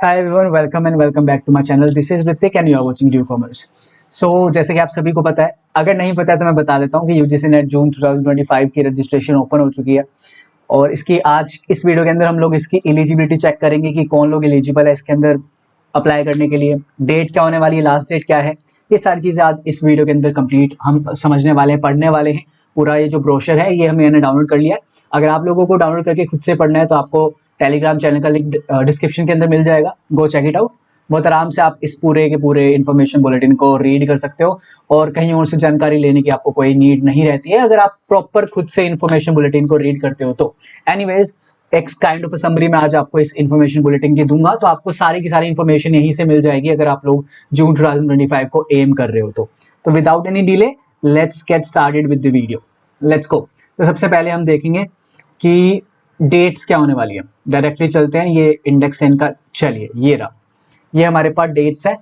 Hi everyone, welcome and welcome back to my channel. This is Ritik and you are watching Due Commerce. So जैसे कि आप सभी को पता है, अगर नहीं पता है तो मैं बता देता हूँ कि यूजीसी नेट जून 2025 की रजिस्ट्रेशन ओपन हो चुकी है और इसकी आज इस वीडियो के अंदर हम लोग इसकी एलिजिबिलिटी चेक करेंगे कि कौन लोग एलिजिबल है इसके अंदर अप्लाई करने के लिए, डेट क्या होने वाली है, लास्ट डेट क्या है, ये सारी चीज़ें आज इस वीडियो के अंदर कंप्लीट हम समझने वाले हैं, पढ़ने वाले हैं। पूरा ये जो ब्रोशर है ये मैंने डाउनलोड कर लिया है। अगर आप लोगों को डाउनलोड करके खुद से पढ़ना है तो आपको टेलीग्राम चैनल का लिंक डिस्क्रिप्शन के अंदर मिल जाएगा, गो चेक इट आउट। बहुत आराम से आप इस पूरे के पूरे इन्फॉर्मेशन बुलेटिन को रीड कर सकते हो और कहीं और से जानकारी लेने की आपको कोई नीड नहीं रहती है अगर आप प्रॉपर खुद से इन्फॉर्मेशन बुलेटिन को रीड करते हो तो। एनीवेज, एक काइंड ऑफ समरी में आज आपको इस इन्फॉर्मेशन बुलेटिन की दूंगा, तो आपको सारी की सारी इन्फॉर्मेशन यहीं से मिल जाएगी अगर आप लोग जून 2025 को एम कर रहे हो तो without any delay let's get started with the video. Let's go. तो सबसे पहले हम देखेंगे कि डेट्स क्या होने वाली है। डायरेक्टली चलते हैं, ये इंडेक्स इनका, चलिए ये रहा, ये हमारे पास डेट्स है।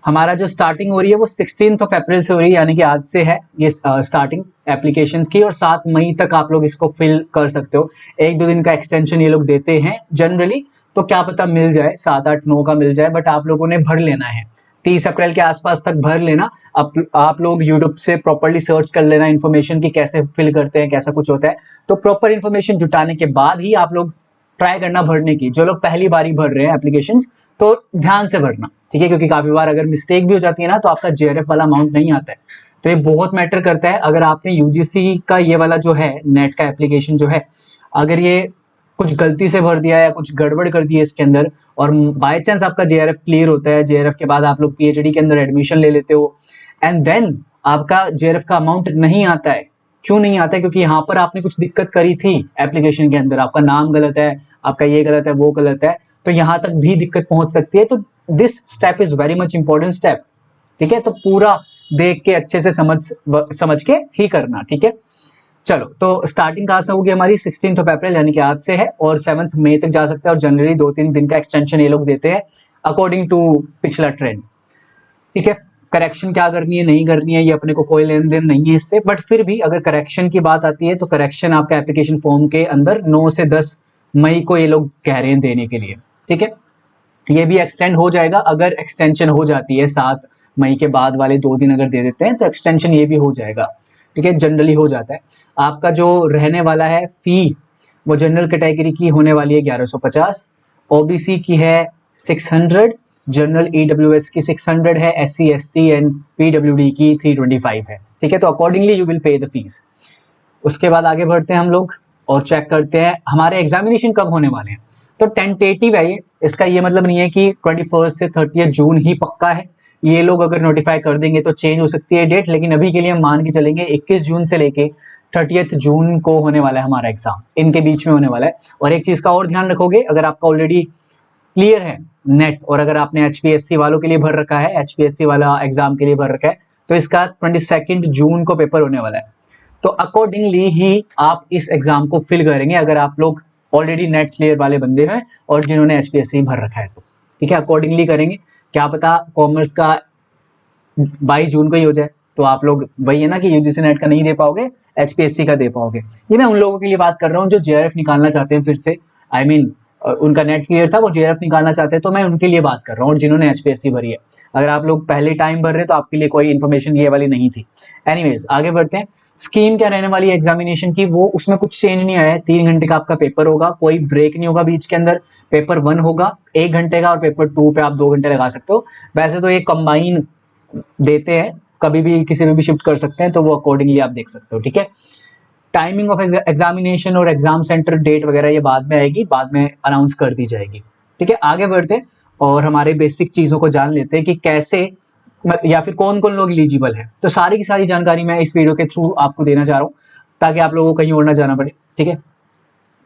हमारा जो स्टार्टिंग हो रही है वो 16 अप्रैल से हो रही है, यानी कि आज से है ये स्टार्टिंग एप्लीकेशंस की, और 7 मई तक आप लोग इसको फिल कर सकते हो। 1-2 दिन का एक्सटेंशन ये लोग देते हैं जनरली, तो क्या पता मिल जाए, 7, 8, 9 का मिल जाए, बट आप लोगों ने भर लेना है। 30 अप्रैल के आसपास तक भर लेना। आप लोग यूट्यूब से प्रॉपर्ली सर्च कर लेना इन्फॉर्मेशन की कैसे फिल करते हैं, कैसा कुछ होता है। तो प्रॉपर इन्फॉर्मेशन जुटाने के बाद ही आप लोग ट्राई करना भरने की। जो लोग पहली बार भर रहे हैं एप्लीकेशंस, तो ध्यान से भरना, ठीक है, क्योंकि काफी बार अगर मिस्टेक भी हो जाती है ना तो आपका जेआरएफ वाला अमाउंट नहीं आता है। तो ये बहुत मैटर करता है। अगर आपने यूजीसी का ये वाला जो है नेट का एप्लीकेशन जो है, अगर ये कुछ गलती से भर दिया या कुछ गड़बड़ कर दिया इसके अंदर और बाय चांस आपका जेआरएफ क्लियर होता है, जेआरएफ के बाद आप लोग पीएचडी के अंदर एडमिशन ले लेते हो एंड देन आपका जेआरएफ का अमाउंट नहीं आता है। क्यों नहीं आता है? क्योंकि यहाँ पर आपने कुछ दिक्कत करी थी एप्लीकेशन के अंदर, आपका नाम गलत है, आपका ये गलत है, वो गलत है, तो यहाँ तक भी दिक्कत पहुंच सकती है। तो this step is very much important step, ठीक है। तो पूरा देख के अच्छे से समझ के ही करना, ठीक है। चलो, तो स्टार्टिंग कहाँ से होगी हमारी? 16 अप्रैल यानी कि आज से है और 7 मई तक जा सकता है, और जनरली 2-3 दिन का एक्सटेंशन ये लोग देते हैं अकॉर्डिंग टू पिछला ट्रेंड, ठीक है। करेक्शन क्या करनी है नहीं करनी है ये अपने को कोई लेन देन नहीं है इससे, बट फिर भी अगर करेक्शन की बात आती है तो करेक्शन आपका एप्लीकेशन फॉर्म के अंदर 9 से 10 मई को ये लोग कह रहे हैं देने के लिए, ठीक है। ये भी एक्सटेंड हो जाएगा अगर एक्सटेंशन हो जाती है, 7 मई के बाद वाले 2 दिन अगर दे देते हैं तो एक्सटेंशन ये भी हो जाएगा, ठीक है, जनरली हो जाता है। आपका जो रहने वाला है फी, वो जनरल कैटेगरी की होने वाली है 1150, ओबीसी की है 600, जनरल ईडब्ल्यूएस की 600 है, एससी एसटी एंड पीडब्ल्यूडी की 325 है, ठीक है। तो accordingly you will pay the fees. उसके बाद आगे बढ़ते हैं हम लोग और चेक करते हैं हमारे एग्जामिनेशन कब होने वाले हैं। तो टेंटेटिव है ये, इसका ये मतलब नहीं है कि 21 से 30 जून ही पक्का है। ये लोग अगर नोटिफाई कर देंगे तो चेंज हो सकती है डेट, लेकिन अभी के लिए हम मान के चलेंगे 21 जून से लेके 30 जून को होने वाला है हमारा एग्जाम, इनके बीच में होने वाला है। और एक चीज का और ध्यान रखोगे, अगर आपका ऑलरेडी क्लियर है नेट और अगर आपने एचपीएससी वालों के लिए भर रखा है, एचपीएससी वाला एग्जाम के लिए भर रखा है, तो इसका 22 जून को पेपर होने वाला है। तो अकॉर्डिंगली ही आप इस एग्जाम को फिल करेंगे अगर आप लोग ऑलरेडी नेट क्लियर वाले बंदे हैं और जिन्होंने एचपीएससी भर रखा है तो, ठीक है, अकॉर्डिंगली करेंगे। क्या पता कॉमर्स का 22 जून को ही हो जाए, तो आप लोग वही है ना कि यूजीसी नेट का नहीं दे पाओगे, एचपीएससी का दे पाओगे। ये मैं उन लोगों के लिए बात कर रहा हूँ जो जेआरएफ निकालना चाहते हैं फिर से, आई मीन उनका नेट क्लियर था, वो जेआरएफ निकालना चाहते हैं, तो मैं उनके लिए बात कर रहा हूँ, और जिन्होंने एचपीएससी भरी है। अगर आप लोग पहले टाइम भर रहे तो आपके लिए कोई इन्फॉर्मेशन ये वाली नहीं थी। एनीवेज, आगे बढ़ते हैं। स्कीम क्या रहने वाली है एग्जामिनेशन की, वो उसमें कुछ चेंज नहीं आया है। 3 घंटे का आपका पेपर होगा, कोई ब्रेक नहीं होगा बीच के अंदर। पेपर 1 होगा 1 घंटे का और पेपर 2 पे आप 2 घंटे लगा सकते हो। वैसे तो ये कंबाइन देते हैं, कभी भी किसी में भी शिफ्ट कर सकते हैं, तो वो अकॉर्डिंगली आप देख सकते हो, ठीक है। टाइमिंग ऑफ एग्जामिनेशन और एग्जाम सेंटर डेट वगैरह ये बाद में आएगी, बाद में अनाउंस कर दी जाएगी, ठीक है। आगे बढ़ते हैं और हमारे बेसिक चीजों को जान लेते हैं कि कैसे या फिर कौन कौन लोग एलिजिबल है। तो सारी की सारी जानकारी मैं इस वीडियो के थ्रू आपको देना चाह रहा हूँ ताकि आप लोगों को कहीं और ना जाना पड़े, ठीक है।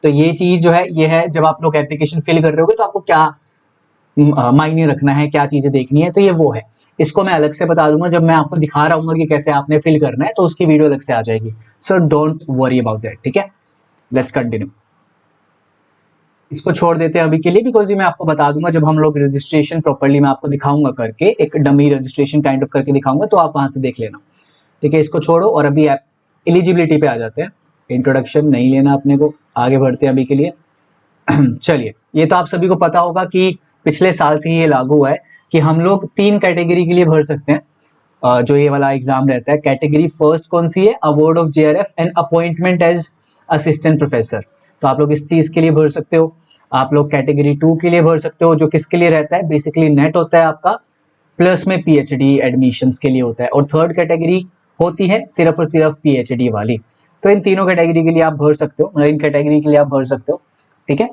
तो ये चीज जो है ये है, जब आप लोग एप्लीकेशन फिल कर रहे होगे तो आपको क्या मायने रखना है, क्या चीजें देखनी है, तो ये वो है। इसको मैं अलग से बता दूंगा जब मैं आपको दिखा रहा हूँ कि कैसे आपने फिल करना है, तो उसकी वीडियो अलग से आ जाएगी। So don't worry about that, ठीक है। Let's continue. इसको छोड़ देते हैं अभी के लिए, बिकॉज ये मैं आपको बता दूंगा जब हम लोग रजिस्ट्रेशन प्रॉपर्ली मैं आपको दिखाऊंगा करके, एक डमी रजिस्ट्रेशन काइंड ऑफ करके दिखाऊंगा, तो आप वहां से देख लेना, ठीक है। इसको छोड़ो और अभी एलिजिबिलिटी पे आ जाते हैं। इंट्रोडक्शन नहीं लेना अपने को, आगे बढ़ते हैं अभी के लिए। चलिए, ये तो आप सभी को पता होगा कि पिछले साल से ही ये लागू हुआ है कि हम लोग 3 कैटेगरी के लिए भर सकते हैं। जो ये वाला एग्जाम रहता है, कैटेगरी फर्स्ट कौन सी है, award of JRF and appointment as assistant professor. तो आप लोग इस चीज के लिए भर सकते हो। आप लोग कैटेगरी 2 के लिए भर सकते हो, जो किसके लिए रहता है, बेसिकली नेट होता है आपका, प्लस में पीएचडी एडमिशंस के लिए होता है। और थर्ड कैटेगरी होती है सिर्फ और सिर्फ पीएचडी वाली। तो इन तीनों कैटेगरी के लिए आप भर सकते हो, मतलब इन कैटेगरी के लिए आप भर सकते हो, ठीक है।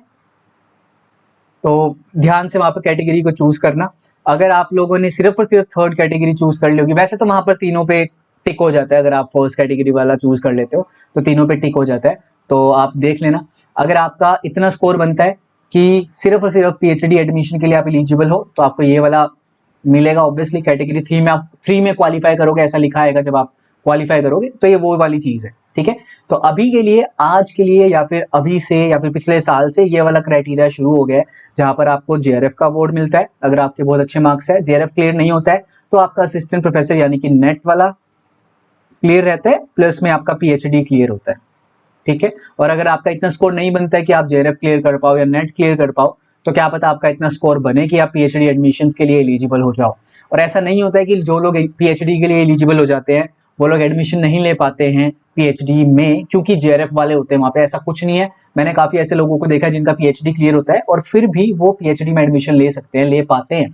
तो ध्यान से वहां पर कैटेगरी को चूज करना। अगर आप लोगों ने सिर्फ और सिर्फ थर्ड कैटेगरी चूज कर ली होगी, वैसे तो वहां पर तीनों पे टिक हो जाता है। अगर आप फर्स्ट कैटेगरी वाला चूज कर लेते हो तो तीनों पे टिक हो जाता है। तो आप देख लेना, अगर आपका इतना स्कोर बनता है कि सिर्फ और सिर्फ पीएचडी एडमिशन के लिए आप एलिजिबल हो, तो आपको ये वाला मिलेगा। ऑब्वियसली कैटेगरी 3 में आप 3 में क्वालिफाई करोगे, ऐसा लिखा आएगा जब आप क्वालिफाई करोगे, तो ये वो वाली चीज है, ठीक है। तो अभी के लिए, आज के लिए, या फिर अभी से, या फिर पिछले साल से ये वाला क्राइटेरिया शुरू हो गया है, जहां पर आपको जेआरएफ का अवार्ड मिलता है अगर आपके बहुत अच्छे मार्क्स है। जेआरएफ क्लियर नहीं होता है तो आपका असिस्टेंट प्रोफेसर यानी कि नेट वाला क्लियर रहता है, प्लस में आपका पीएचडी क्लियर होता है, ठीक है। और अगर आपका इतना स्कोर नहीं बनता है कि आप जेआरएफ क्लियर कर पाओ या नेट क्लियर कर पाओ, तो क्या पता आपका इतना स्कोर बने कि आप पीएचडी एडमिशंस के लिए एलिजिबल हो जाओ। और ऐसा नहीं होता है कि जो लोग पीएचडी के लिए एलिजिबल हो जाते हैं वो लोग एडमिशन नहीं ले पाते हैं पीएचडी में, क्योंकि जेआरएफ वाले होते हैं वहां पे। ऐसा कुछ नहीं है, मैंने काफी ऐसे लोगों को देखा है जिनका पीएचडी क्लियर होता है और फिर भी वो पीएचडी में एडमिशन ले सकते हैं, ले पाते हैं,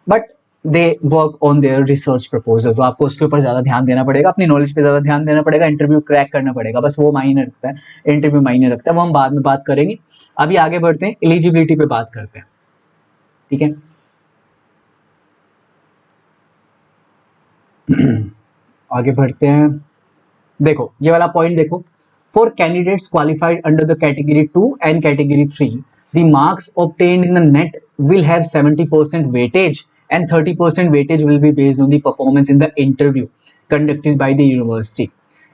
but they work on their research proposal. तो आपको उसके ऊपर ज्यादा ध्यान देना पड़ेगा, अपनी नॉलेज पे ज्यादा ध्यान देना पड़ेगा, इंटरव्यू क्रैक करना पड़ेगा, बस वो मायने रखता है, इंटरव्यू मायने रखता है, वो हम बाद में बात करेंगे। अभी आगे बढ़ते हैं, एलिजिबिलिटी पे बात करते हैं, ठीक है। आगे बढ़ते हैं, देखो ये वाला पॉइंट देखो, for candidates qualified under the category 2 and category 3 the marks obtained in the net will have 70% weightage and 30% weightage will be based on the performance in the interview conducted by the university.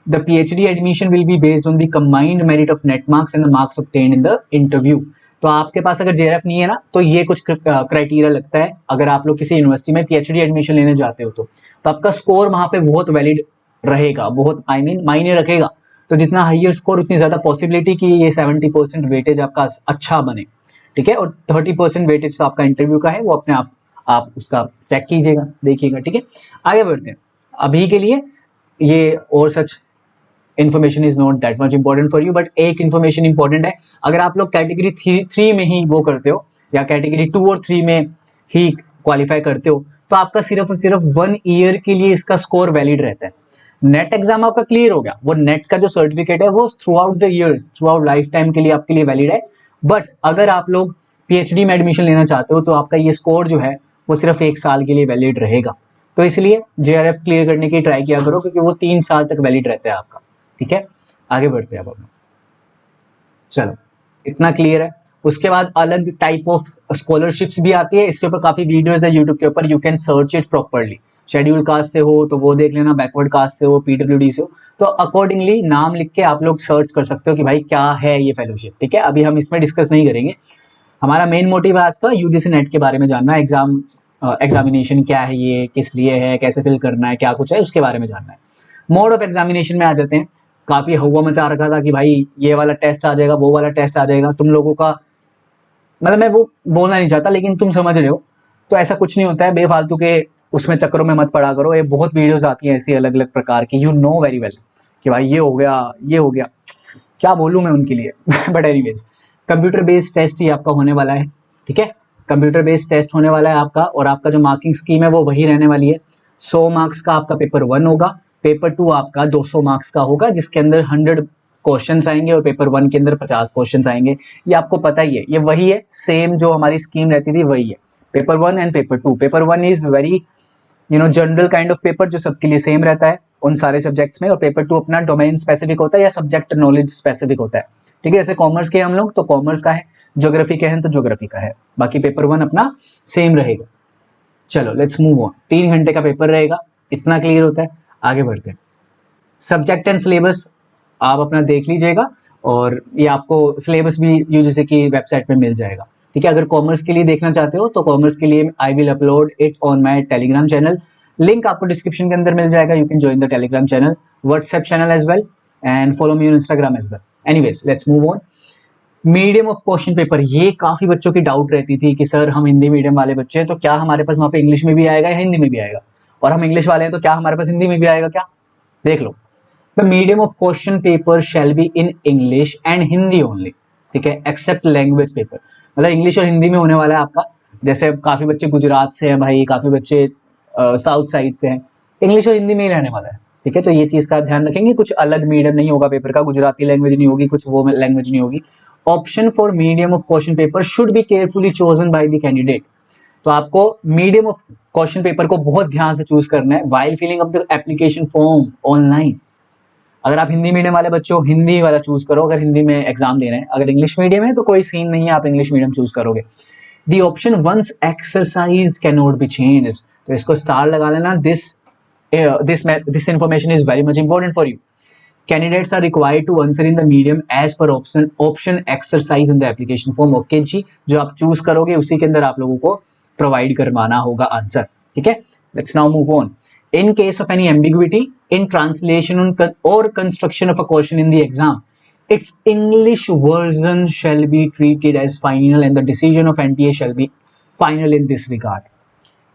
The PhD admission will be based on the combined merit of net marks and the marks obtained in the interview. तो आपके पास अगर JRF नहीं है ना, तो ये कुछ criteria लगता है। अगर आप लोग किसी यूनिवर्सिटी में पीएचडी एडमिशन लेने जाते हो तो आपका स्कोर वहां पे बहुत वैलिड रहेगा, बहुत मायने रखेगा। तो जितना हाइयर स्कोर उतनी ज्यादा पॉसिबिलिटी कि ये 70% वेटेज आपका अच्छा बने, ठीक है। और 30% वेटेज तो आपका इंटरव्यू का है, वो अपने आप उसका चेक कीजिएगा, देखिएगा, ठीक है। आगे बढ़ते हैं, अभी के लिए ये और सच information is not that much important for you, but एक इन्फॉर्मेशन इंपॉर्टेंट है। अगर आप लोग कैटेगरी 3 में ही वो करते हो या कैटेगरी 2 और 3 में ही क्वालिफाई करते हो, तो आपका सिर्फ और सिर्फ 1 ईयर के लिए इसका स्कोर वैलिड रहता है। नेट एग्जाम आपका क्लियर हो गया, वो नेट का जो सर्टिफिकेट है वो through out the years, through out life time के लिए आपके लिए वैलिड है। बट अगर आप लोग पीएचडी में एडमिशन लेना चाहते हो तो आपका ये स्कोर जो है वो सिर्फ 1 साल के लिए वैलिड रहेगा। तो इसलिए जेआरएफ क्लियर करने की ट्राई किया करो, क्योंकि वो 3 साल तक वैलिड रहता है आपका, ठीक है। आगे बढ़ते हैं अब हम, चलो इतना क्लियर है। उसके बाद अलग टाइप ऑफ स्कॉलरशिप्स भी आती है, इसके ऊपर काफी वीडियोस है यूट्यूब के ऊपर, you can search it properly. Schedule caste से हो तो वो देख लेना, बैकवर्ड कास्ट से हो, पीडब्ल्यूडी से हो, तो अकॉर्डिंगली नाम लिख के आप लोग सर्च कर सकते हो कि भाई क्या है ये फेलोशिप, ठीक है। अभी हम इसमें डिस्कस नहीं करेंगे, हमारा मेन मोटिव है आज का यूजीसी नेट के बारे में जानना है। एग्जामिनेशन क्या है, ये किस लिए है, कैसे फिल करना है, क्या कुछ है, उसके बारे में जानना है। मोड ऑफ एग्जामिनेशन में आ जाते हैं। काफी हवा मचा रखा था कि भाई ये वाला टेस्ट आ जाएगा, वो वाला टेस्ट आ जाएगा, तुम लोगों का मतलब मैं वो बोलना नहीं चाहता, लेकिन तुम समझ रहे हो। तो ऐसा कुछ नहीं होता है, बेफालतू के उसमें चक्करों में मत पड़ा करो। ये बहुत वीडियोस आती हैं ऐसी अलग अलग प्रकार की, यू नो वेरी वेल कि भाई ये हो गया, ये हो गया, क्या बोलूं मैं उनके लिए। But anyways, computer based test ही आपका होने वाला है, ठीक है। कंप्यूटर बेस्ड टेस्ट होने वाला है आपका, और आपका जो मार्किंग स्कीम है वो वही रहने वाली है। 100 मार्क्स का आपका पेपर 1 होगा, पेपर 2 आपका 200 मार्क्स का होगा, जिसके अंदर 100 क्वेश्चंस आएंगे, और पेपर 1 के अंदर 50 क्वेश्चंस आएंगे। ये आपको पता ही है, ये वही है, सेम जो हमारी स्कीम रहती थी वही है। Paper 1 and paper 2। Paper 1 is very general kind of paper, जो सबके लिए सेम रहता है उन सारे सब्जेक्ट्स में, और पेपर 2 अपना डोमेन स्पेसिफिक होता है या सब्जेक्ट नॉलेज स्पेसिफिक होता है, ठीक है। जैसे कॉमर्स के हम लोग तो कॉमर्स का है, ज्योग्राफी के हैं तो ज्योग्राफी का है, बाकी पेपर 1 अपना सेम रहेगा। चलो लेट्स मूव ऑन। 3 घंटे का पेपर रहेगा, इतना क्लियर होता है। आगे बढ़ते हैं, सब्जेक्ट एंड सिलेबस आप अपना देख लीजिएगा, और ये आपको सिलेबस भी यूजीसी की वेबसाइट पे मिल जाएगा, ठीक है। अगर कॉमर्स के लिए देखना चाहते हो तो कॉमर्स के लिए I will upload it on my Telegram channel, link आपको डिस्क्रिप्शन के अंदर मिल जाएगा। You can join the Telegram channel, WhatsApp channel as well, and follow me on Instagram as well. Anyways let's move on. Medium of question paper, ये काफी बच्चों की doubt रहती थी कि सर हम हिंदी मीडियम वाले बच्चे हैं तो क्या हमारे पास वहां पे इंग्लिश में भी आएगा या हिंदी में भी आएगा, और हम इंग्लिश वाले हैं तो क्या हमारे पास हिंदी में भी आएगा क्या। देख लो, the medium of question paper shall be in English and Hindi only, ठीक है, एक्सेप्ट लैंग्वेज पेपर, मतलब इंग्लिश और हिंदी में होने वाला है आपका। जैसे काफी बच्चे गुजरात से हैं भाई, काफी बच्चे साउथ साइड से हैं, इंग्लिश और हिंदी में ही रहने वाला है, ठीक है। तो ये चीज का ध्यान रखेंगे, कुछ अलग मीडियम नहीं होगा पेपर का, गुजराती लैंग्वेज नहीं होगी, कुछ वो लैंग्वेज नहीं होगी। Option for medium of question paper should be carefully chosen by the candidate, तो आपको मीडियम ऑफ क्वेश्चन पेपर को बहुत ध्यान से चूज करना है while filling up the application form online. अगर आप हिंदी मीडियम वाले बच्चे हो, हिंदी वाला चूज करो, अगर हिंदी में एग्जाम दे रहे हैं। अगर इंग्लिश मीडियम है तो कोई सीन नहीं है, आप इंग्लिश मीडियम चूज करोगे। The option once exercise can not be change, तो इसको स्टार लगा लेना। This information is very much important for you. Candidates are required to answer in the medium as per option exercise in the application form. Okay जी, जो आप choose करोगे उसी के अंदर आप लोगों को प्रोवाइड करवाना होगा आंसर, ठीक है। Let's now move on. In case of any ambiguity in translation or construction of a question in the exam, its English version shall be treated as final and the decision of NTA shall be final in this regard.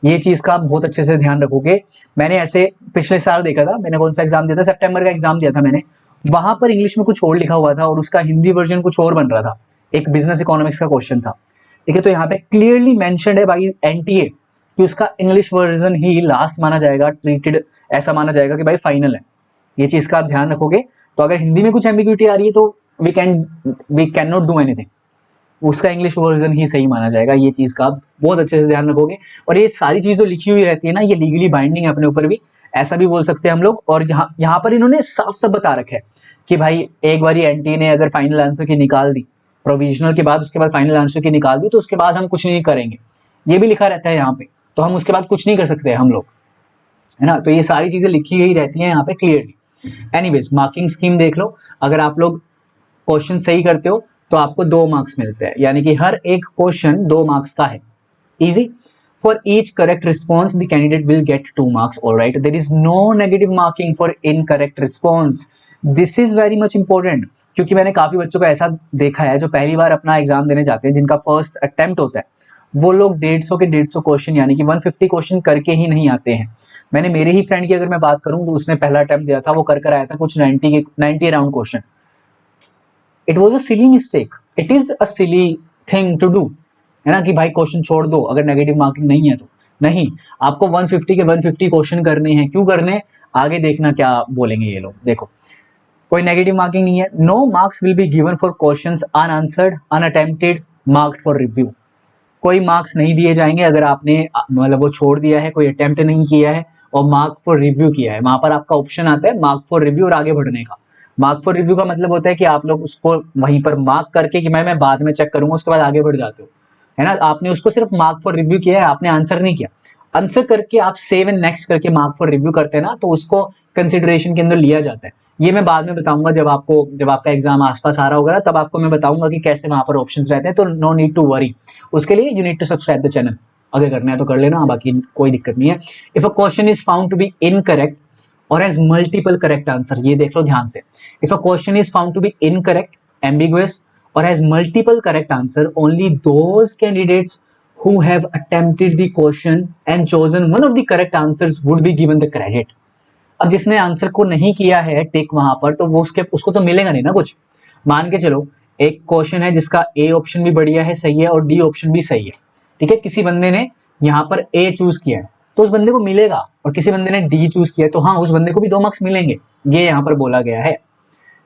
ये चीज का आप बहुत अच्छे से ध्यान रखोगे। मैंने ऐसे पिछले साल देखा था, मैंने कौन सा एग्जाम दिया था, सितंबर का एग्जाम दिया था मैंने, वहां पर इंग्लिश में कुछ और लिखा हुआ था और उसका हिंदी वर्जन कुछ और बन रहा था, एक बिजनेस इकोनॉमिक्स का क्वेश्चन था, ठीक है। तो यहाँ पे क्लियरली मेंशन्ड है बाई एनटीए कि उसका इंग्लिश वर्जन ही लास्ट माना जाएगा, ट्रीटेड ऐसा माना जाएगा कि भाई फाइनल है। ये चीज का आप ध्यान रखोगे। तो अगर हिंदी में कुछ एम्बिग्यूटी आ रही है तो we can not do anything, उसका इंग्लिश वर्जन ही सही माना जाएगा। ये चीज का आप बहुत अच्छे से ध्यान रखोगे। और ये सारी चीज जो लिखी हुई रहती है ना, ये लीगली बाइंडिंग है अपने ऊपर भी, ऐसा भी बोल सकते हैं हम लोग। और यहाँ पर इन्होंने साफ साफ बता रखा है कि भाई एक बार एनटी ने अगर फाइनल आंसर की निकाल दी, प्रोविजनल के बाद उसके बाद फाइनल आंसर की निकाल दी, तो उसके बाद हम कुछ नहीं करेंगे, ये भी लिखा रहता है यहाँ पे। तो हम उसके बाद कुछ नहीं कर सकते हम लोग, है ना। तो ये सारी चीजें लिखी गई रहती हैं यहाँ पे क्लियरली। एनीवेज, मार्किंग स्कीम देख लो। अगर आप लोग क्वेश्चन सही करते हो तो आपको 2 मार्क्स मिलते हैं, यानी कि हर एक क्वेश्चन 2 मार्क्स का है। Easy. For each correct response the candidate will get 2 marks. Alright, there is no negative marking for incorrect response. This is very much important, क्योंकि मैंने काफी बच्चों को ऐसा देखा है जो पहली बार अपना एग्जाम देने जाते हैं, जिनका फर्स्ट अटेम्प्ट होता है, वो लोग 150 के 150 क्वेश्चन यानी कि 150 क्वेश्चन करके ही नहीं आते हैं। मैंने मेरे ही फ्रेंड की अगर मैं बात करूं तो उसने पहला अटेम्प्ट दिया था, वो कर आया था कुछ 90 around question. It was a silly mistake, it is a silly thing to do, है ना, कि भाई क्वेश्चन छोड़ दो अगर नेगेटिव मार्किंग नहीं है तो। नहीं, आपको 150 के 150 क्वेश्चन करने हैं। क्यों करने, आगे देखना क्या बोलेंगे ये लोग। देखो, कोई नेगेटिव मार्किंग नहीं है। No marks will be given for questions unanswered, unattempted, marked for review. कोई मार्क्स नहीं दिए जाएंगे अगर आपने मतलब वो छोड़ दिया है, कोई अटेम्प्ट नहीं किया है और मार्क फॉर रिव्यू किया है। वहां पर आपका ऑप्शन आता है मार्क फॉर रिव्यू और आगे बढ़ने का। मार्क फॉर रिव्यू का मतलब होता है कि आप लोग उसको वहीं पर मार्क करके कि मैं बाद में चेक करूंगा, उसके बाद आगे बढ़ जाते हो, है ना। आपने उसको सिर्फ मार्क फॉर रिव्यू किया है, आपने आंसर नहीं किया। आंसर करके आप सेव एंड नेक्स्ट करके मार्क फॉर रिव्यू करते हैं ना, तो उसको कंसिडरेशन के अंदर लिया जाता है। ये मैं बाद में बताऊंगा, जब आपका एग्जाम आसपास आ रहा होगा ना, तब आपको मैं बताऊंगा कि कैसे वहां पर ऑप्शंस रहते हैं। तो नो नीड टू वरी, उसके लिए you need to subscribe the channel. अगर करना है तो कर लेना, बाकी कोई दिक्कत नहीं है। If a question is found to be incorrect और हैज मल्टीपल करेक्ट आंसर, ये देख लो ध्यान से। If a question is found to be incorrect, ambiguous or has multiple correct answer, only those candidates who have attempted the question and chosen one of the correct answers would be given the credit. अब जिसने answer को नहीं किया है टिक वहां पर, तो वो उसको तो मिलेगा नहीं ना कुछ। मान के चलो एक क्वेश्चन है जिसका ए ऑप्शन भी बढ़िया है, सही है, और डी ऑप्शन भी सही है, ठीक है। किसी बंदे ने यहाँ पर ए चूज किया है तो उस बंदे को मिलेगा, और किसी बंदे ने डी चूज किया है तो हाँ, उस बंदे को भी 2 मार्क्स मिलेंगे। ये यहाँ पर बोला गया है,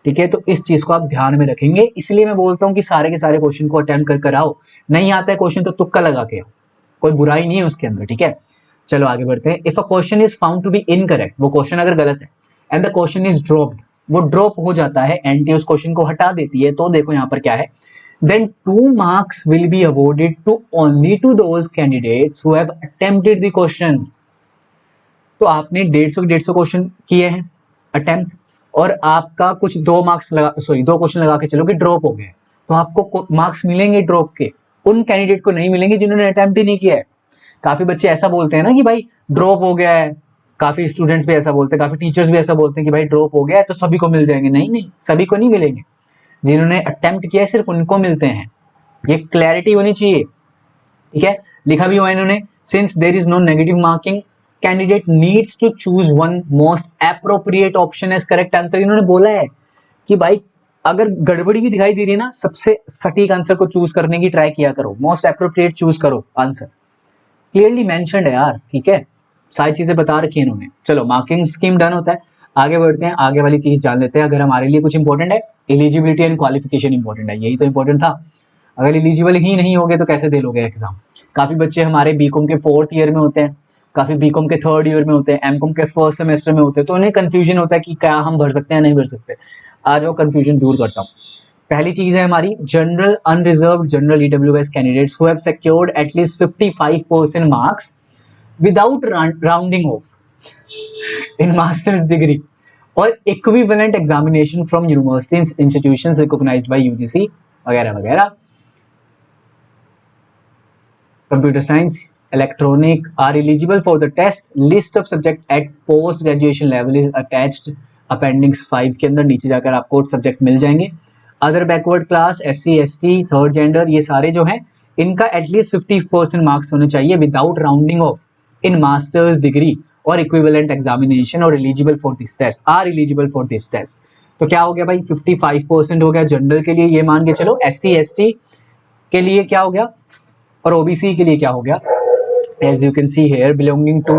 ठीक है। तो इस चीज को आप ध्यान में रखेंगे, इसलिए मैं बोलता हूं कि सारे के सारे क्वेश्चन को अटेम्प्ट कर आओ। नहीं आता है क्वेश्चन तो तुक्का लगा के आओ, कोई बुराई नहीं है उसके अंदर, ठीक है। चलो आगे बढ़ते हैं। If a question is found to be incorrect, वो क्वेश्चन अगर गलत है, and the question is dropped, वो ड्रॉप हो जाता है, एनटी उस क्वेश्चन को हटा देती है, तो देखो यहाँ पर क्या है, then 2 marks will be awarded to only to those candidates who have attempted the question. तो आपने 150 क्वेश्चन किए हैं अटेम्प्ट, और आपका कुछ 2 क्वेश्चन लगा के चलो कि ड्रॉप हो गए, तो आपको मार्क्स मिलेंगे ड्रॉप के। उन कैंडिडेट को नहीं मिलेंगे जिन्होंने अटेम्प्ट ही नहीं किया है। काफी बच्चे ऐसा बोलते हैं ना कि भाई ड्रॉप हो गया है, काफी स्टूडेंट्स भी ऐसा बोलते हैं, काफी टीचर्स भी ऐसा बोलते हैं कि भाई ड्रॉप हो गया है तो सभी को मिल जाएंगे। नहीं नहीं, सभी को नहीं मिलेंगे। जिन्होंने अटेम्प्ट किया है सिर्फ उनको मिलते हैं, ये क्लैरिटी होनी चाहिए, ठीक है। लिखा भी हुआ है इन्होंने, since there is no negative marking candidate needs to choose one most appropriate option as correct answer. इन्होंने बोला है कि भाई अगर गड़बड़ी भी दिखाई दे रही है ना, सबसे सटीक आंसर को चूज करने की ट्राई किया करो, मोस्ट एप्रोप्रिएट चूज करो आंसर, क्लियरली मेंशन्ड है यार, ठीक है, सारी चीजें बता रखी है इन्होंने। चलो मार्किंग स्कीम डन होता है, आगे बढ़ते हैं, आगे वाली चीज जान लेते हैं। अगर हमारे लिए कुछ इंपॉर्टेंट है, एलिजिबिलिटी एंड क्वालिफिकेशन इंपॉर्टेंट है, यही तो इंपॉर्टेंट था। अगर एलिजिबल ही नहीं होगे तो कैसे दे लोगे एग्जाम। काफी बच्चे हमारे बीकॉम के 4th ईयर में होते हैं, काफी बीकॉम के 3rd ईयर में होते हैं, एमकॉम के 1st सेमेस्टर में होते हैं, तो उन्हें कंफ्यूजन होता है कि क्या हम भर सकते हैं नहीं भर सकते। आज वो कंफ्यूजन दूर करता हूँ। पहली चीज है हमारी general unreserved general EWS candidates who have secured at least 55% marks without rounding off in masters degree और equivalent examination from university institutions recognised by UGC वगैरह वगैरह। Computer science electronic are eligible for the test. List of subject at post graduation level is attached appendix 5 के अंदर, नीचे जाकर आपको subject मिल जाएंगे। Other backward class, SC ST, third gender, ये सारे जो हैं इनका एटलीस्ट 50% मार्क्स होने चाहिए without rounding off in masters degree और इक्विवेलेंट एग्जामिनेशन और eligible for this test, are eligible for this test. तो क्या हो गया भाई, 55% हो गया जनरल के लिए, ये मान के चलो। SC ST के लिए क्या हो गया और OBC के लिए क्या हो गया, as you can see here belonging to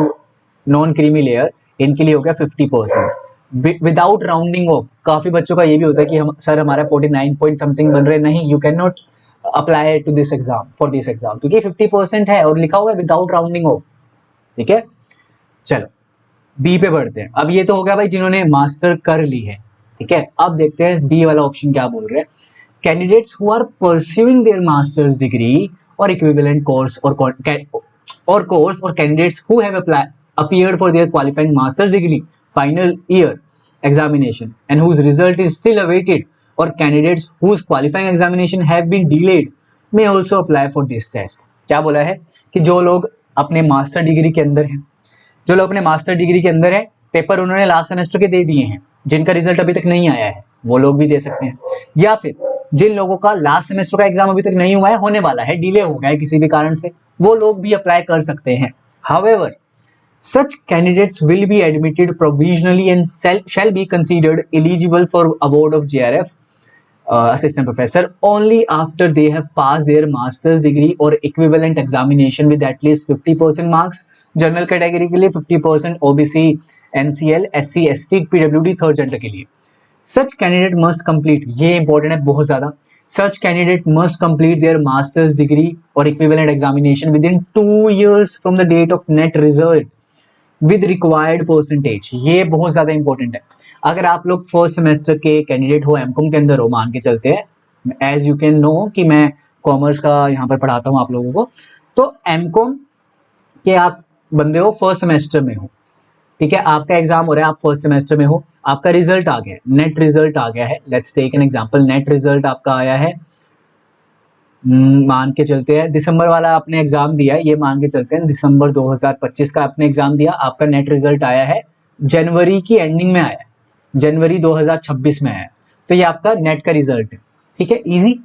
non creamy layer, इनके लिए हो गया 50% विदाउट राउंडिंग ऑफ। काफी बच्चों का ये भी होता है कि हम सर हमारा 49 पॉइंट समथिंग बन रहे, नहीं, you can not apply to this exam for this exam क्योंकि 50% है और लिखा हुआ है विदाउट राउंडिंग ऑफ, ठीक है। चलो बी पे बढ़ते हैं। अब ये तो हो गया भाई जिन्होंने मास्टर कर ली है, ठीक है। अब देखते हैं बी वाला ऑप्शन क्या बोल रहे हैं। Candidates who are pursuing their masters degree और इक्विवेलेंट कोर्स और candidates who have appeared for their qualifying master's degree final year examination and whose result is still awaited, or candidates whose qualifying examination have been delayed may also apply for this test। क्या बोला है कि जो लोग अपने master degree के अंदर हैं, जो लोग अपने मास्टर डिग्री के अंदर है, पेपर उन्होंने लास्ट सेमेस्टर के दे दिए हैं, जिनका रिजल्ट अभी तक नहीं आया है वो लोग भी दे सकते हैं, या फिर जिन लोगों का लास्ट सेमेस्टर का एग्जाम अभी तक नहीं हुआ है, होने वाला है, डिले हो गया है किसी भी कारण से, वो लोग भी अप्लाई कर सकते हैं। However, such candidates will be admitted provisionally and shall be considered eligible for award of JRF assistant professor only after they have passed their master's degree or equivalent examination with at least 50% marks। General category के लिए 50%, OBC, NCL, SC ST, PWD third gender के लिए। Such candidate must complete, ये important है बहुत ज्यादा, such candidate must complete their master's degree or equivalent examination within 2 years from the date of net result with required percentage। ये बहुत ज्यादा important है। अगर आप लोग फर्स्ट सेमेस्टर के कैंडिडेट हो, एमकॉम के अंदर हो, मान के चलते हैं, एज यू कैन नो कि मैं कॉमर्स का यहाँ पर पढ़ाता हूँ आप लोगों को, तो एमकॉम के आप बंदे हो, फर्स्ट सेमेस्टर में हो, ठीक है, आपका एग्जाम हो रहा है, आप फर्स्ट सेमेस्टर में हो, आपका रिजल्ट आ गया है, नेट रिजल्ट आ गया है। Let's take an example, NET result आपका आया है, मान के चलते हैं दिसंबर वाला आपने एग्जाम दिया है, ये मान के चलते हैं दिसंबर 2025 का आपने एग्जाम दिया, आपका नेट रिजल्ट आया है जनवरी की एंडिंग में आया है, जनवरी 2026 में आया है, तो ये आपका नेट का रिजल्ट है, ठीक है, इजी।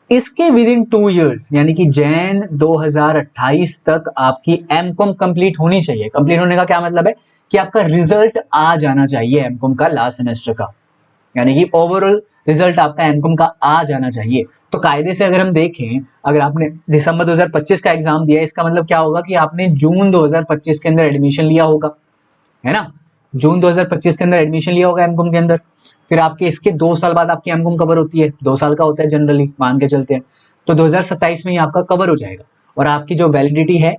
इसके विद इन 2 years यानी कि जैन 2028 तक आपकी एमकॉम कंप्लीट होनी चाहिए। कंप्लीट होने का क्या मतलब है कि आपका रिजल्ट आ जाना चाहिए एमकॉम का लास्ट सेमेस्टर का, यानी कि ओवरऑल रिजल्ट आपका एमकॉम का आ जाना चाहिए। तो कायदे से अगर हम देखें, अगर आपने दिसंबर 2025 का एग्जाम दिया, इसका मतलब क्या होगा कि आपने जून 2025 के अंदर एडमिशन लिया होगा, है ना, जून 2025 के अंदर एडमिशन लिया होगा एमकॉम के अंदर। फिर आपके इसके 2 साल बाद आपकी एमकॉम कवर होती है, 2 साल का होता है जनरली, मान के चलते हैं, तो 2027 में ही आपका कवर हो जाएगा। और आपकी जो वैलिडिटी है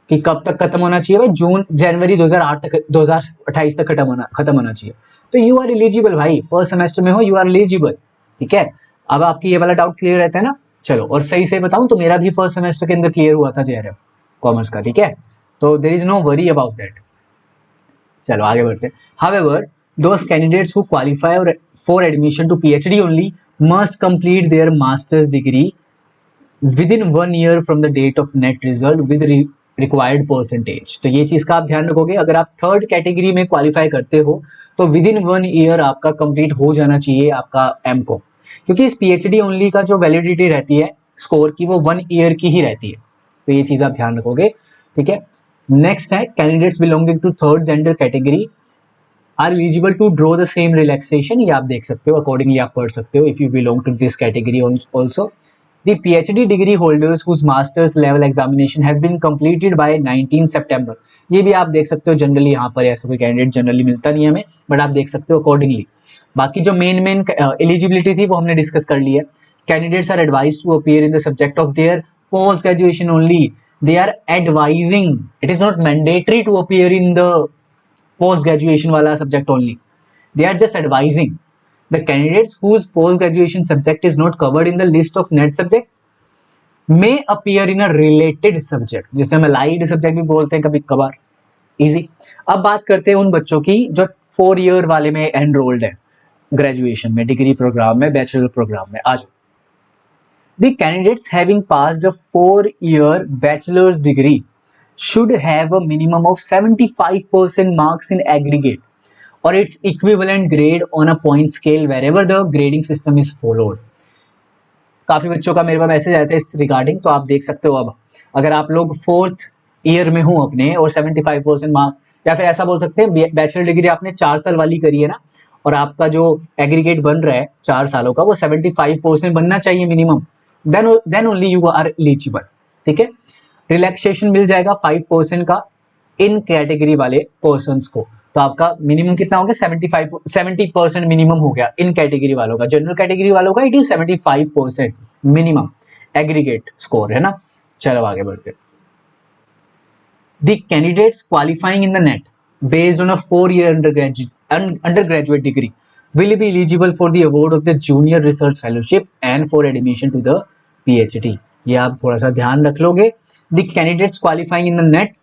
कि कब तक खत्म होना चाहिए भाई, जनवरी 2028 तक खत्म होना चाहिए। तो यू आर एलिजिबल भाई, फर्स्ट सेमेस्टर में हो, यू आर एलिजिबल, ठीक है। अब आपकी ये वाला डाउट क्लियर रहता है ना। चलो, और सही से बताऊं तो मेरा भी फर्स्ट सेमेस्टर के अंदर क्लियर हुआ था JRF कॉमर्स का, ठीक है, तो there is no worry about that. चलो आगे बढ़ते हैं। However, those candidates who qualify for admission to PhD only must complete their master's degree within 1 year from the date of net result with required percentage। तो ये चीज का आप ध्यान रखोगे, अगर आप थर्ड कैटेगरी में क्वालिफाई करते हो तो विद इन 1 year आपका कंप्लीट हो जाना चाहिए आपका एमकॉम। क्योंकि इस पीएचडी ओनली का जो वैलिडिटी रहती है स्कोर की वो 1 ईयर की ही रहती है, तो ये चीज आप ध्यान रखोगे, ठीक है। नेक्स्ट है candidates belonging to third gender category are eligible to draw the same relaxation, ये आप देख सकते हो, अकॉर्डिंगली आप पढ़ सकते हो if you belong to this category also. The PhD degree holders whose master's level examination have been completed by 19 September, ये भी आप देख सकते हो, जनरली यहाँ पर ऐसा कोई कैंडिडेट जनरली मिलता नहीं है हमें, बट आप देख सकते हो अकॉर्डिंगली। बाकी जो मेन एलिजिबिलिटी थी वो हमने डिस्कस कर लिया। Candidates are advise to appear in the subject of their post graduation only, they are advising, it is not mandatory to appear in the post graduation वाला subject only, they are just advising. The candidates whose post-graduation subject is not covered in the list of net subject may appear in a related subject, जिसे हम allied subject भी बोलते हैं कभी कभार। Easy। अब बात करते हैं उन बच्चों की जो 4 ईयर वाले में एनरोल्ड है, ग्रेजुएशन में, डिग्री प्रोग्राम में, बैचलर प्रोग्राम में। आज The candidates having passed a 4-year bachelor's degree should have a minimum of 75% marks in aggregate or its equivalent grade on a point scale wherever the grading system is followed। काफी बच्चों का मेरे पास message आया था इस regarding, तो आप देख सकते हो। अब अगर आप लोग 4th ईयर में हो अपने और 75% मार्क, या फिर ऐसा बोल सकते हैं बैचलर डिग्री आपने 4 साल वाली करी है ना, और आपका जो एग्रीगेट बन रहा है 4 सालों का वो 75% बनना चाहिए minimum, then only you are eligible, ठीक है। रिलैक्सेशन मिल जाएगा 5% का इन कैटेगरी वाले पर्सन्स को, तो आपका मिनिमम कितना हो गया, 70% मिनिमम हो गया इन कैटेगरी वालों का। जनरल कैटेगरी वालों का it is 75% minimum aggregate score है ना। चलो आगे बढ़ते। The candidates qualifying in the net based on a 4-year undergraduate degree will be eligible for the award of the junior research fellowship and for admission to the PhD। ये आप थोड़ा सा ध्यान रख लोगे। The candidates qualifying in the net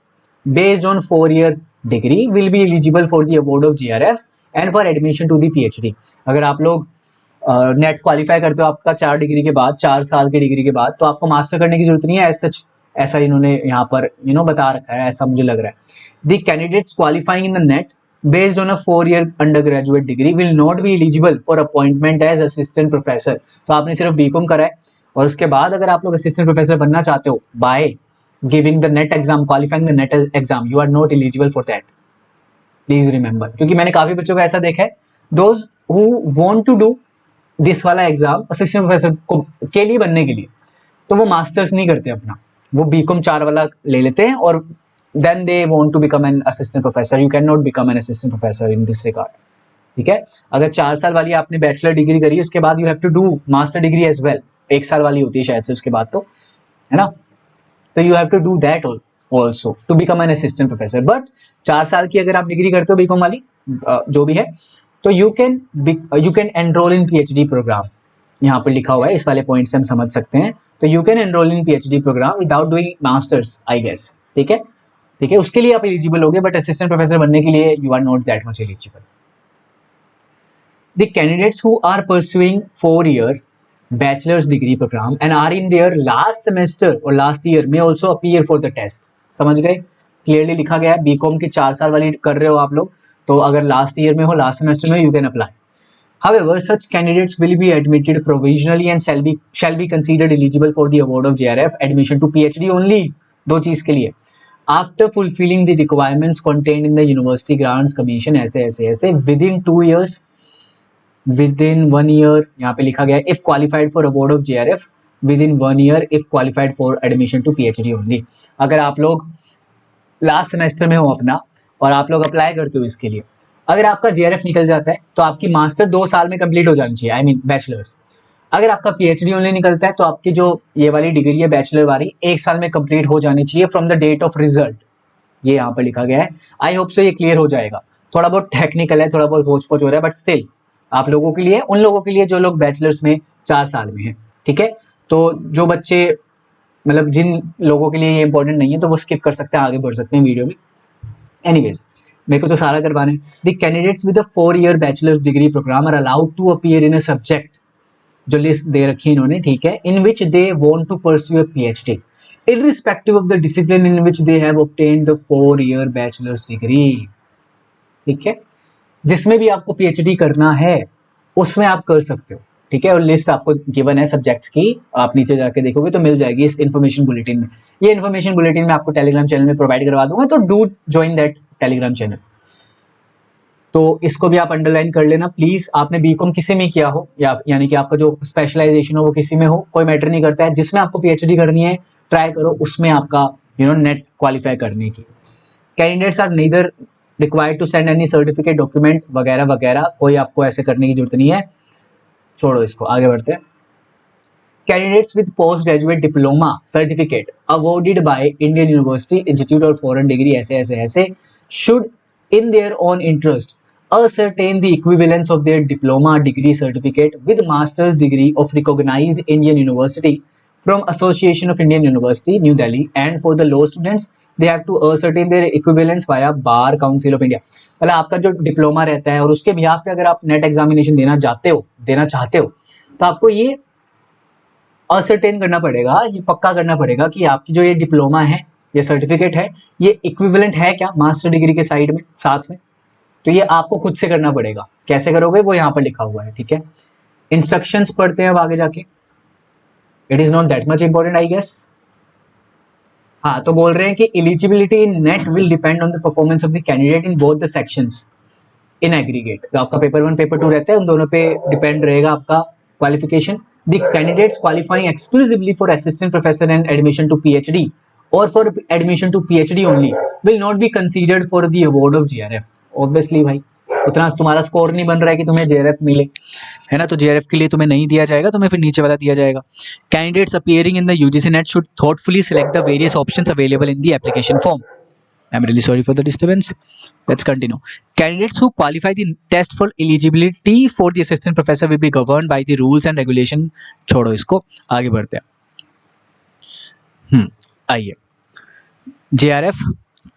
based on 4-year degree will be eligible for the award of GRF and for admission to the PhD। अगर आप लोग नेट क्वालिफाई करते हो आपका 4 डिग्री के बाद, 4 साल की डिग्री के बाद, तो आपको मास्टर करने की जरूरत नहीं है एज सच, ऐसा इन्होंने यहाँ पर बता रखा है, ऐसा मुझे लग रहा है। The candidates qualifying in the net based on a 4-year undergraduate degree will not be eligible for appointment as assistant professor। तो आपने सिर्फ बीकॉम करा है और उसके बाद अगर आप लोग असिस्टेंट प्रोफेसर बनना चाहते हो by giving the NET exam, qualifying the NET exam, you are not eligible for that, please remember. क्योंकि मैंने काफी बच्चों को ऐसा देखा है, those who want to do this वाला एग्जाम असिस्टेंट प्रोफेसर को के लिए बनने के लिए, तो वो मास्टर्स नहीं करते अपना, वो बीकॉम 4 वाला ले लेते हैं और then they want to become an assistant professor. You can not become an assistant professor in this regard, ठीक है। अगर 4 साल वाली आपने बैचलर डिग्री करी, उसके बाद you have to do master degree as well, 1 साल वाली होती है शायद से उसके बाद, तो है ना, तो you have to do that also to become an assistant professor. But 4 साल की अगर आप डिग्री करते हो बीकॉम वाली जो भी है, तो you can enroll in PhD program, यहाँ पर लिखा हुआ है, इस वाले पॉइंट से हम समझ सकते हैं। तो you can enroll in PhD program without doing masters I guess, ठीक है, ठीक है, उसके लिए आप एलिजिबल होगे, बट असिस्टेंट प्रोफेसर बनने के लिए you are not that much eligible. The candidates who are pursuing 4-year bachelor's degree program and are in their last semester or last year may also appear for the test। समझ गए, clearly लिखा गया है। BCom की 4 साल वाली कर रहे हो आप लोग, तो अगर लास्ट ईयर में हो, लास्ट सेमेस्टर में, you can apply. However, such candidates will be admitted provisionally and shall be considered eligible for the award of JRF admission to PhD only, दो चीज के लिए, after fulfilling the requirements contained in the University Grants Commission ऐसे within 2 years, within 1 year, यहाँ पे लिखा गया है if qualified for award of JRF within 1 year if qualified for admission to PhD only। अगर आप लोग लास्ट सेमेस्टर में हो अपना और आप लोग अप्लाई करते हो इसके लिए, अगर आपका JRF निकल जाता है तो आपकी मास्टर 2 साल में कंप्लीट हो जानी चाहिए, आई मीन बैचलर्स। अगर आपका PhD ओनली निकलता है तो आपकी जो ये वाली डिग्री है बैचलर वाली 1 साल में कंप्लीट हो जानी चाहिए from the date of result, ये यहाँ पर लिखा गया है। आई होप सो ये क्लियर हो जाएगा। थोड़ा बहुत टेक्निकल है, थोड़ा बहुत होच पोच हो रहा है, बट स्टिल आप लोगों के लिए, उन लोगों के लिए जो लोग बैचलर्स में 4 साल में हैं, ठीक है। तो जो बच्चे मतलब जिन लोगों के लिए ये इंपॉर्टेंट नहीं है तो वो स्किप कर सकते हैं, आगे बढ़ सकते हैं वीडियो में। एनीवेज, मेरे को तो सारा करवाना है। The candidates with a 4-year bachelors degree programme are allowed to appear in a subject, जो लिस्ट दे रखी है इन्होंने, ठीक है, in which they want to pursue a PhD irrespective of the discipline in which they have obtained the 4-year bachelor's degree, ठीक है। जिसमें भी आपको PhD करना है उसमें आप कर सकते हो, ठीक है, और लिस्ट आपको गिवन है सब्जेक्ट्स की, आप नीचे जाके देखोगे तो मिल जाएगी इस इन्फॉर्मेशन बुलेटिन में। ये इन्फॉर्मेशन बुलेटिन मैं आपको टेलीग्राम चैनल में प्रोवाइड करवा दूंगा, तो do join that Telegram channel. तो इसको भी आप अंडरलाइन कर लेना प्लीज। आपने बीकॉम किसी में किया हो, या यानी कि आपका जो स्पेशलाइजेशन हो वो किसी में हो, कोई मैटर नहीं करता है, जिसमें आपको पीएचडी करनी है ट्राई करो उसमें आपका नेट क्वालिफाई करने की। Candidates are neither required to send any certificate document वगैरह वगैरह, कोई आपको ऐसे करने की जरूरत नहीं है। छोड़ो इसको, आगे बढ़ते हैं। Candidates with post graduate diploma certificate awarded by Indian university institute और फॉरेन डिग्री ऐसे ऐसे ऐसे should in their own interest ascertain the equivalence of their diploma degree certificate with master's degree of recognized Indian University from Association of Indian University New Delhi, and for the law students they have to ascertain their equivalence via Bar Council of India। मतलब आपका जो diploma रहता है और उसके behalf पे अगर आप नेट एग्जामिनेशन देना चाहते हो तो आपको ये असर्टेन करना पड़ेगा, ये पक्का करना पड़ेगा कि आपकी जो ये डिप्लोमा है, ये सर्टिफिकेट है, ये इक्विवेलेंट है क्या मास्टर डिग्री के साइड में साथ में। तो ये आपको खुद से करना पड़ेगा, कैसे करोगे वो यहाँ पर लिखा हुआ है, ठीक है। इंस्ट्रक्शंस पढ़ते हैं अब आगे जाके। It is not that much important I guess. हाँ, तो बोल रहे हैं कि eligibility in NET will depend on the performance of the candidate in both the sections in aggregate. तो आपका पेपर 1 पेपर 2 रहता है, उन दोनों पे डिपेंड रहेगा आपका qualification. The candidates qualifying exclusively for assistant professor and admission to PhD or for admission to PhD only will not be considered for the award of JRF। Obviously भाई, उतना तुम्हारा स्कोर नहीं बन रहा है कि तुम्हें JRF मिले, है ना, तो JRF के लिए तुम्हें नहीं दिया जाएगा, तुम्हें फिर नीचे वाला दिया जाएगा। Candidates appearing in the UGC NET should thoughtfully select the various options available in the application form। I'm really sorry for the disturbance. Let's continue. Candidates who qualify the test for eligibility for the assistant professor will be governed by the rules and regulation। छोड़ो इसको, आगे बढ़ते हैं। आइए, JRF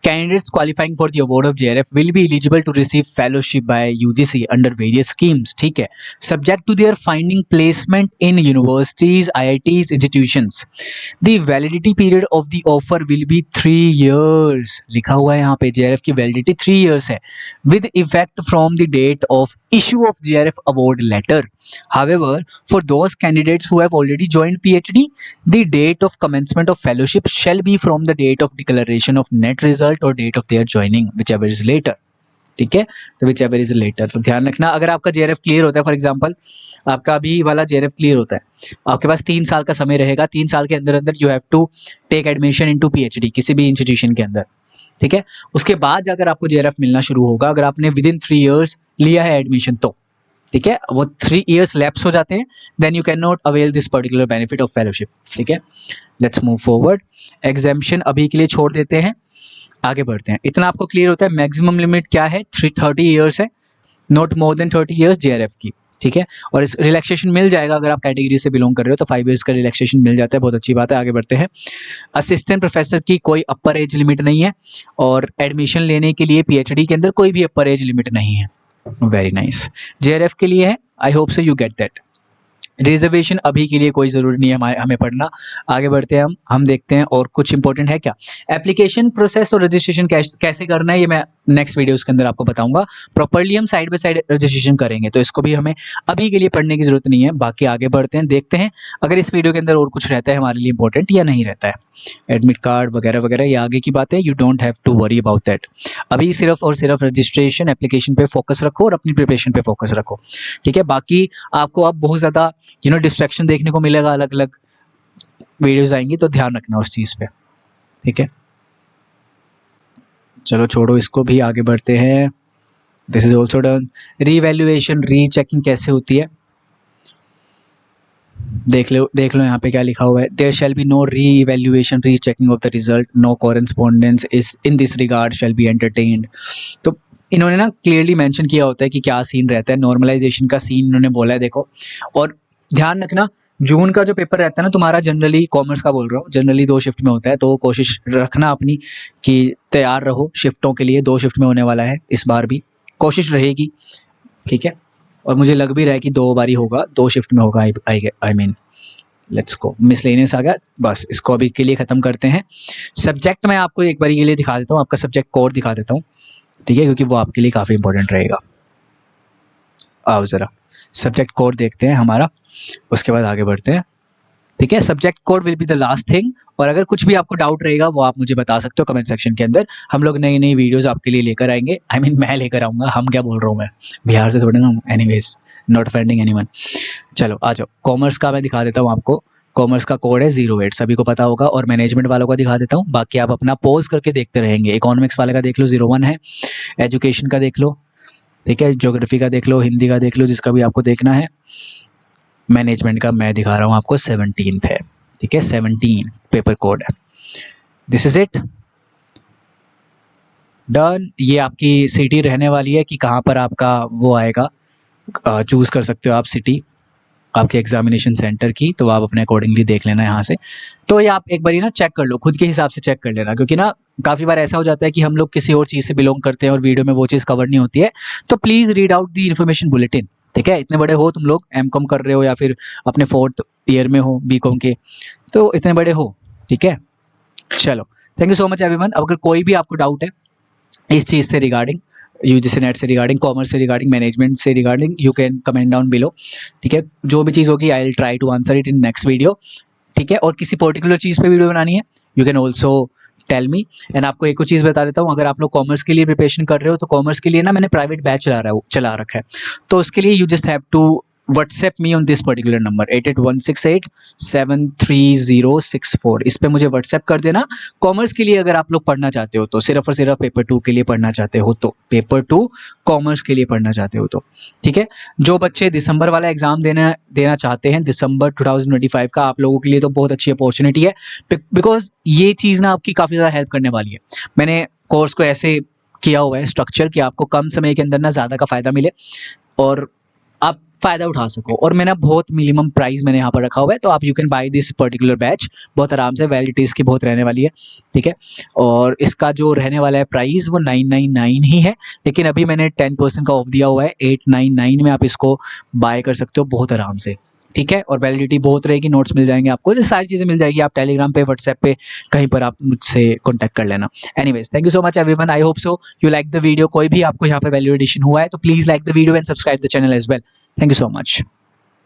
candidates qualifying for the award of JRF will be eligible to receive fellowship by UGC under various schemes, ठीक है, subject to their finding placement in universities, IITs, institutions। The validity period of the offer will be 3 years। लिखा हुआ है यहाँ पे JRF की validity 3 years है, with effect from the date of issue of JRF award letter। However, for those candidates who have already joined PhD, the date of commencement of fellowship shall be from the date of declaration of net result or date of their joining, whichever is later। ठीक है, तो whichever is later। तो ध्यान रखना, अगर आपका JRF clear होता है, फॉर एग्जांपल आपका अभी वाला JRF क्लियर होता है, आपके पास 3 साल का समय रहेगा, 3 साल के अंदर अंदर you have to take admission into PhD किसी भी इंस्टीट्यूशन के अंदर, ठीक है। उसके बाद जाकर आपको JRF मिलना शुरू होगा अगर आपने विद इन 3 years लिया है एडमिशन तो, ठीक है। वो 3 years लैप्स हो जाते हैं, then you can not avail this particular benefit of fellowship, ठीक है। Let's move forward. एग्जाम्पशन अभी के लिए छोड़ देते हैं, आगे बढ़ते हैं। इतना आपको क्लियर होता है, मैक्सिमम लिमिट क्या है, 30 years है, not more than 30 years JRF की, ठीक है। और इस रिलैक्सेशन मिल जाएगा अगर आप कैटेगरी से बिलोंग कर रहे हो तो 5 years का रिलैक्सेशन मिल जाता है, बहुत अच्छी बात है। आगे बढ़ते हैं। असिस्टेंट प्रोफेसर की कोई अपर एज लिमिट नहीं है, और एडमिशन लेने के लिए PhD के अंदर कोई भी अपर एज लिमिट नहीं है। Very nice. JRF के लिए है, I hope so you get that. Reservation अभी के लिए कोई ज़रूरी नहीं है हमें पढ़ना। आगे बढ़ते हैं हम देखते हैं और कुछ इंपॉर्टेंट है क्या। एप्लीकेशन प्रोसेस और रजिस्ट्रेशन कैसे करना है ये मैं नेक्स्ट वीडियोस के अंदर आपको बताऊंगा। प्रॉपर्ली हम साइड बाय साइड रजिस्ट्रेशन करेंगे, तो इसको भी हमें अभी के लिए पढ़ने की जरूरत नहीं है। बाकी आगे बढ़ते हैं, देखते हैं अगर इस वीडियो के अंदर और कुछ रहता है हमारे लिए इंपॉर्टेंट या नहीं रहता है। एडमिट कार्ड वगैरह वगैरह ये आगे की बात है, you don't have to worry about that. अभी सिर्फ और सिर्फ रजिस्ट्रेशन एप्लीकेशन पे फोकस रखो और अपनी प्रिपरेशन पे फोकस रखो, ठीक है। बाकी आपको अब बहुत ज़्यादा डिस्ट्रैक्शन देखने को मिलेगा, अलग अलग वीडियोस आएंगी, तो ध्यान रखना उस चीज़ पे, ठीक है। चलो छोड़ो इसको भी, आगे बढ़ते हैं। This is also done. Revaluation rechecking कैसे होती है देख लो यहाँ पे क्या लिखा हुआ है। There shall be no re-evaluation rechecking of the result, no correspondence is in this regard shall be entertained. तो इन्होंने ना क्लियरली मेंशन किया होता है कि क्या सीन रहता है। नॉर्मलाइजेशन का सीन इन्होंने बोला है, देखो। और ध्यान रखना, जून का जो पेपर रहता है ना तुम्हारा, जनरली कॉमर्स का बोल रहा हूँ, जनरली 2 शिफ्ट में होता है, तो कोशिश रखना अपनी कि तैयार रहो शिफ्टों के लिए। 2 शिफ्ट में होने वाला है इस बार भी, कोशिश रहेगी, ठीक है। और मुझे लग भी रहा है कि 2 बारी होगा, 2 शिफ्ट में होगा। I mean let's go, miscellaneous आ गया, बस इसको अभी के लिए ख़त्म करते हैं। सब्जेक्ट मैं आपको एक बारी के लिए दिखा देता हूँ, आपका सब्जेक्ट कोड दिखा देता हूँ, ठीक है, क्योंकि वो आपके लिए काफ़ी इंपॉर्टेंट रहेगा। आओ ज़रा सब्जेक्ट कोड देखते हैं हमारा, उसके बाद आगे बढ़ते हैं। ठीक है, subject code will be the last thing. और अगर कुछ भी आपको डाउट रहेगा वो आप मुझे बता सकते हो कमेंट सेक्शन के अंदर। हम लोग नई नई वीडियोस आपके लिए लेकर आएंगे। आई मीन मैं लेकर आऊँगा, हम क्या बोल रहा हूँ, मैं बिहार से थोड़े ना हूँ। Anyways, not offending anyone. चलो आ जाओ, कॉमर्स का मैं दिखा देता हूँ आपको। कॉमर्स का कोड है 08, सभी को पता होगा। और मैनेजमेंट वालों का दिखा देता हूँ, बाकी आप अपना पॉज करके देखते रहेंगे। इकोनॉमिक्स वाले का देख लो 01 है, एजुकेशन का देख लो, ठीक है, ज्योग्राफी का देख लो, हिंदी का देख लो, जिसका भी आपको देखना है। मैनेजमेंट का मैं दिखा रहा हूँ आपको 17 है, ठीक है, 17 पेपर कोड है। This is it, done. ये आपकी सिटी रहने वाली है कि कहाँ पर आपका वो आएगा, चूज़ कर सकते हो आप सिटी आपके एग्जामिनेशन सेंटर की, तो आप अपने अकॉर्डिंगली देख लेना यहाँ से। तो ये आप एक बारी ना चेक कर लो, खुद के हिसाब से चेक कर लेना, क्योंकि ना काफ़ी बार ऐसा हो जाता है कि हम लोग किसी और चीज़ से बिलोंग करते हैं और वीडियो में वो चीज़ कवर नहीं होती है। तो please read out the information bulletin. ठीक है, इतने बड़े हो तुम लोग, एमकॉम कर रहे हो या फिर अपने 4th ईयर में हो बीकॉम के, तो इतने बड़े हो, ठीक है। चलो, thank you so much everyone. अब अगर कोई भी आपको डाउट है इस चीज़ से रिगार्डिंग, यूजीसी नेट से रिगार्डिंग, कॉमर्स से रिगार्डिंग, मैनेजमेंट से regarding, you can comment down below. ठीक है, जो भी चीज़ होगी I will try to answer it in next video. ठीक है, और किसी पर्टिकुलर चीज़ पे वीडियो बनानी है, you can also tell me. And आपको एक और चीज़ बता देता हूँ, अगर आप लोग कॉमर्स के लिए प्रिपरेशन कर रहे हो तो कॉमर्स के लिए ना मैंने प्राइवेट बैच चला रखा है। तो उसके लिए you just have to WhatsApp me on this particular number 8816873064। इस पे मुझे व्हाट्सएप कर देना। कॉमर्स के लिए अगर आप लोग पढ़ना चाहते हो तो, सिर्फ और सिर्फ पेपर 2 के लिए पढ़ना चाहते हो तो, पेपर 2 कॉमर्स के लिए पढ़ना चाहते हो तो, ठीक है। जो बच्चे दिसंबर वाला एग्जाम देना चाहते हैं, दिसंबर 2025 का, आप लोगों के लिए तो बहुत अच्छी अपॉर्चुनिटी है, बिकॉज ये चीज़ ना आपकी काफ़ी ज़्यादा हेल्प करने वाली है। मैंने कोर्स को ऐसे किया हुआ है स्ट्रक्चर कि आपको कम समय के अंदर ना ज़्यादा का फ़ायदा मिले और आप फ़ायदा उठा सको। और मैंने बहुत मिनिमम प्राइस मैंने यहाँ पर रखा हुआ है, तो आप you can by this particular batch बहुत आराम से। वैलिडिटी इसकी बहुत रहने वाली है, ठीक है। और इसका जो रहने वाला है प्राइस वो 999 ही है, लेकिन अभी मैंने 10% का ऑफ दिया हुआ है। 899 में आप इसको बाय कर सकते हो बहुत आराम से, ठीक है। और वैलिडिटी बहुत रहेगी, नोट्स मिल जाएंगे आपको, तो सारी चीज़ें मिल जाएगी। आप टेलीग्राम पे, व्हाट्सएप पे, कहीं पर आप मुझसे कॉन्टैक्ट कर लेना। Anyways, thank you so much everyone. I hope so you like the video. कोई भी आपको यहाँ पे वैल्यू एडिशन हुआ है तो please like the video and subscribe the channel as well. Thank you so much.